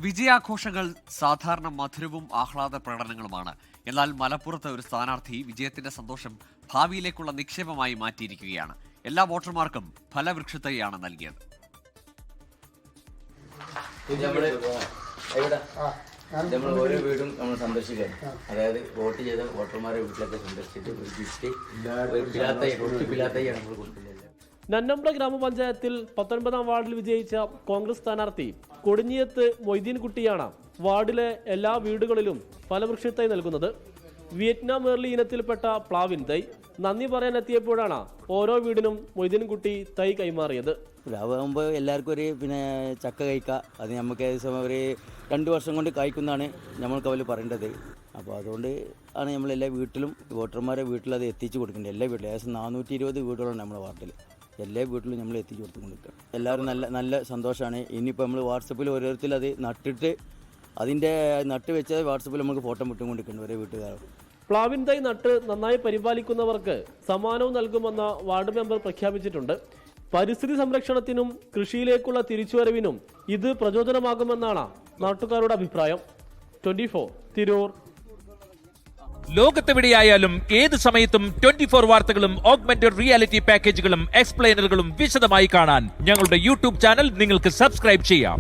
വിജയാഘോഷങ്ങൾ സാധാരണ മധുരവും ആഹ്ലാദ പ്രകടനങ്ങളുമാണ്. എന്നാൽ മലപ്പുറത്ത് ഒരു സ്ഥാനാർത്ഥി വിജയത്തിന്റെ സന്തോഷം ഭാവിയിലേക്കുള്ള നിക്ഷേപമായി മാറ്റിയിരിക്കുകയാണ്. എല്ലാ വോട്ടർമാർക്കും ഫലവൃക്ഷത്തൈയാണ് നൽകിയത്. നമ്മൾ ഓരോ വീടും നമ്മൾ സന്ദർശിക്കാൻ, അതായത് വോട്ട് ചെയ്ത വോട്ടർമാരെ വീട്ടിലൊക്കെ സന്ദർശിച്ചിട്ട് ഒരു ഗിഫ്റ്റ് നമ്മൾ കൊടുക്കുന്നത്. നന്നമ്പ്ര ഗ്രാമപഞ്ചായത്തിൽ 19-ാം വാർഡിൽ വിജയിച്ച കോൺഗ്രസ് സ്ഥാനാർത്ഥി കൊടിഞ്ഞിയത്ത് മൊയ്തീൻ കുട്ടിയാണ് വാർഡിലെ എല്ലാ വീടുകളിലും ഫലവൃക്ഷത്തൈ നൽകുന്നത്. വിയറ്റ്നാം ഏർലി ഇനത്തിൽപ്പെട്ട പ്ലാവിൻ തൈ നന്ദി പറയാനെത്തിയപ്പോഴാണ് ഓരോ വീടിനും മൊയ്തീൻ കുട്ടി തൈ കൈമാറിയത്. പ്ലാവാകുമ്പോൾ എല്ലാവർക്കും ഒരു ചക്ക കഴിക്കുക, അത് നമുക്ക് ഏകദേശം ഒരു 2 വർഷം കൊണ്ട് കായ്ക്കുന്നതാണ് നമ്മൾക്ക് അവർ പറയേണ്ടത്. അപ്പോൾ അതുകൊണ്ട് ആണ് നമ്മളെല്ലാ വീട്ടിലും വോട്ടർമാരെ വീട്ടിൽ അത് എത്തിച്ചു കൊടുക്കേണ്ടത്. എല്ലാ വീട്ടിലും ഏകദേശം 420 വീടുകളാണ് നമ്മുടെ വാർഡിൽ. എല്ലാ വീട്ടിലും നമ്മൾ എത്തിച്ചു കൊടുത്തുകൊണ്ടിരിക്കുക. എല്ലാവരും നല്ല സന്തോഷമാണ്. ഇനിയിപ്പോൾ നമ്മൾ വാട്സപ്പിൽ ഓരോരുത്തരും അത് നട്ടിട്ട് അതിൻ്റെ നട്ട് വെച്ചാൽ വാട്സപ്പിൽ നമുക്ക് ഫോട്ടോ വിട്ടുകൊണ്ടിരിക്കുന്നുണ്ട് ഓരോ വീട്ടുകാരും. പ്ലാവിൻ തൈ നട്ട് നന്നായി പരിപാലിക്കുന്നവർക്ക് സമ്മാനവും നൽകുമെന്ന് വാർഡ് മെമ്പർ പ്രഖ്യാപിച്ചിട്ടുണ്ട്. പരിസ്ഥിതി സംരക്ഷണത്തിനും കൃഷിയിലേക്കുള്ള തിരിച്ചുവരവിനും ഇത് പ്രചോദനമാകുമെന്നാണ് നാട്ടുകാരുടെ അഭിപ്രായം. 24 തിരൂർ. ലോകത്തെവിടെയായാലും ഏത് സമയത്തും 24 വാർത്തകളും ഓഗ്മെന്റഡ് റിയാലിറ്റി പാക്കേജുകളും എക്സ്പ്ലെയിനറുകളും വിശദമായി കാണാൻ ഞങ്ങളുടെ യൂട്യൂബ് ചാനൽ നിങ്ങൾക്ക് സബ്സ്ക്രൈബ് ചെയ്യാം.